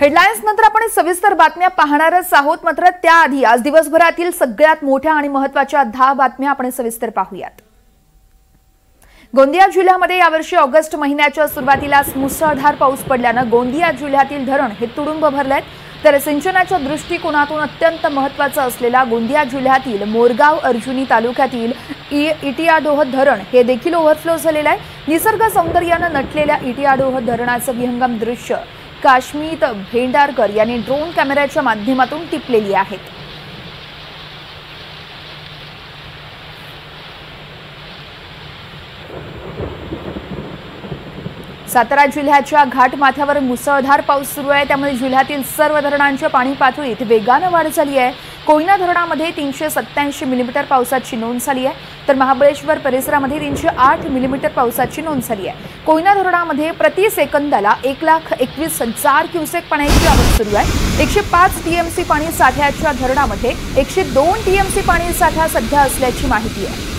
Headlines नंतर आपण सविस्तर बातम्या पाहणारच आहोत। मात्र त्याआधी आज दिवसभरातील सगळ्यात मोठ्या आणि महत्त्वाच्या 10 बातम्या आपण सविस्तर पाहूयात। गोंदिया जिल्ह्यामध्ये यावर्षी ऑगस्ट महिन्याच्या सुरुवातीलाच मुसळधार पाऊस पडल्याने गोंदिया जिल्ह्यातील धरण हे तुडुंब भरलेत। तर सिंचनाच्या दृष्टिकोनातून अत्यंत महत्त्वाचं असलेला गोंदिया जिल्ह्यातील मोरगाव अर्जुनी तालुक्यातील इटियाडोह धरण हे देखील ओव्हरफ्लो झालेलं आहे। निसर्ग सौंदर्याने नटलेल्या इटियाडोह धरणाचं विहंगम दृश्य काश्मीत भेंडारकर यांनी ड्रोन कॅमेऱ्याच्या माध्यमातून टिपलेली आहेत। सातारा जिल्ह्याच्या घाटमाथ्यावर मुसळधार पाऊस सुरू आहे, त्यामुळे जिल्ह्यातील सर्व धरणांच्या पाणी पातळीत वेगाने वाढ झाली आहे। कोयना धरणामध्ये 387 मिलीमीटर पावसाची नोंद झाली आहे, तर महाबळेश्वर परिसरामध्ये 308 मिलीमीटर पावसाची नोंद झाली आहे। कोयना धरणामध्ये प्रति सेकंदाला 1,21,000 क्युसेक पाण्याची आवक सुरू आहे। 105 टीएमसी पाणी साठ्याच्या धरणामध्ये 102 टीएमसी पाणी साठा सध्या असल्याची माहिती आहे।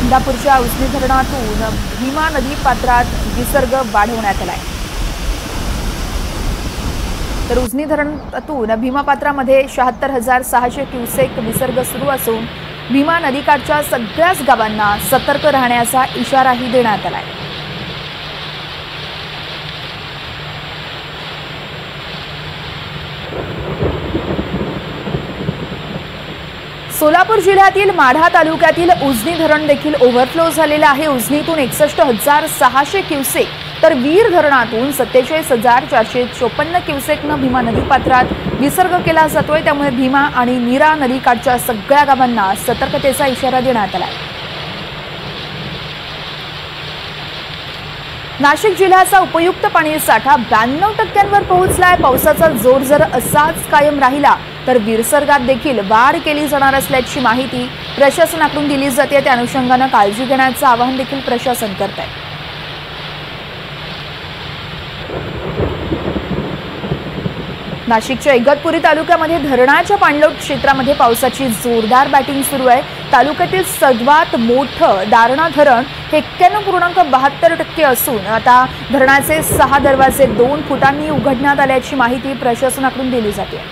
इंदापूरच्या उजनी धरणातून भीमा नदी पात्रात विसर्ग वाढवण्यात आलाय। तर उजनी धरणातून भीमा पात्रामध्ये 76,600 क्युसेक विसर्ग सुरू असून भीमा नदीकाठच्या सगळ्याच गावांना सतर्क राहण्याचा इशाराही देण्यात आलाय। सोलापूर जिल्ह्यातील माढा तालुक्यातील उजनी धरण देखील ओव्हरफ्लो झालेलं आहे। उजनीतून 61,600 क्युसेक तर वीर धरणातून 47,454 क्युसेकनं भीमा नदी पात्रात विसर्ग केला जातोय, त्यामुळे भीमा आणि नीरा नदीकाठच्या सगळ्या गावांना सतर्कतेचा इशारा देण्यात आलाय। नाशिक जिल्ह्याचा उपयुक्त पाणी साठा 92% पोहोचलाय। पावसाचा जोर जर असाच कायम राहिला तर विसर्गात देखील वाढ केली जाणार असल्याची माहिती प्रशासनाकडून दिली जाते। त्या अनुषंगाने काळजी घेण्याचं आवाहन देखील प्रशासन करत आहे। नाशिकच्या इगतपुरी तालुक्यामध्ये धरणाच्या पाणलोट क्षेत्रामध्ये पावसाची जोरदार बॅटिंग सुरू आहे। तालुक्यातील सर्वात मोठं दारणा धरण हे 91.72% असून आता धरणाचे 6 दरवाजे 2 फुटांनी उघडण्यात आल्याची माहिती प्रशासनाकडून दिली जाते।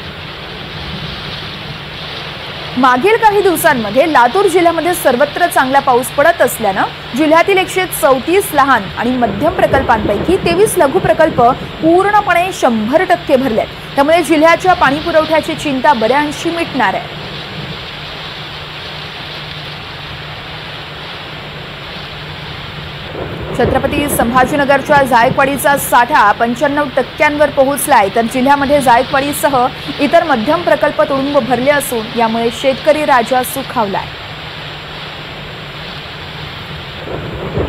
मागील काही दिवसांमध्ये लातूर जिल्ह्यामध्ये सर्वत्र चांगला पाऊस पडत असल्याने जिल्ह्यातील 134 लहान आणि मध्यम प्रकल्पांपैकी 23 लघु प्रकल्प पूर्णपणे 100% भरलेत, त्यामुळे जिल्ह्याच्या पाणी पुरवठ्याची चिंता बऱ्याचशी मिटणार आहे। छत्रपती संभाजीनगरच्या जायकवाडीचा साठा 95% पोहोचलाय, तर जिल्ह्यामध्ये जायकवाडीसह इतर मध्यम प्रकल्प तुडुंब भरले असून यामुळे शेतकरी राजा सुखावलाय।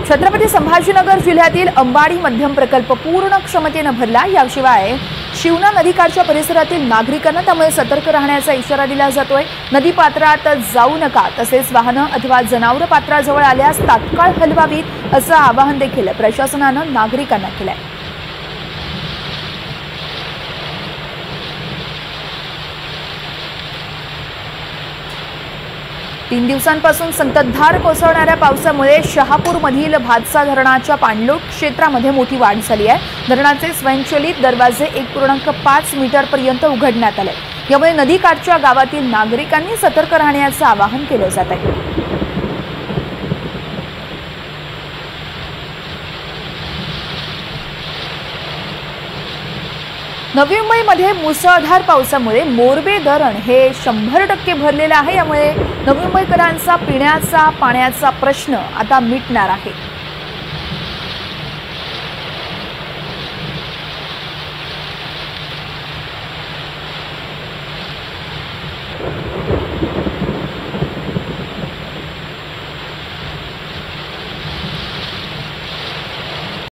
छत्रपती संभाजीनगर जिल्ह्यातील अंबाडी मध्यम प्रकल्प पूर्ण क्षमतेने भरला। याशिवाय शिवना नदीकाठच्या परिसरातील नागरिकांना त्यामुळे सतर्क राहण्याचा इशारा दिला जातोय। नदी पात्रात जाऊ नका, तसेच वाहनं अथवा जनावरं पात्राजवळ आल्यास तात्काळ हलवावीत असं आवाहन देखील प्रशासनानं नागरिकांना केलंय। तीन दिवसांपासून संततधार कोसळणाऱ्या पावसामुळे शहापूरमधील भातसा धरणाच्या पाणलोट क्षेत्रामध्ये मोठी वाढ झाली आहे। धरणाचे स्वयंचलित दरवाजे 1.5 मीटरपर्यंत उघडण्यात आले, यामुळे नदीकाठच्या गावातील नागरिकांनी सतर्क राहण्याचं आवाहन केलं जात आहे। नवी मुंबईमध्ये मुसळधार पावसामुळे मोरबे धरण हे 100% भरलेलं आहे, यामुळे नवी मुंबईकरांचा पिण्याचा पाण्याचा प्रश्न आता मिटणार आहे।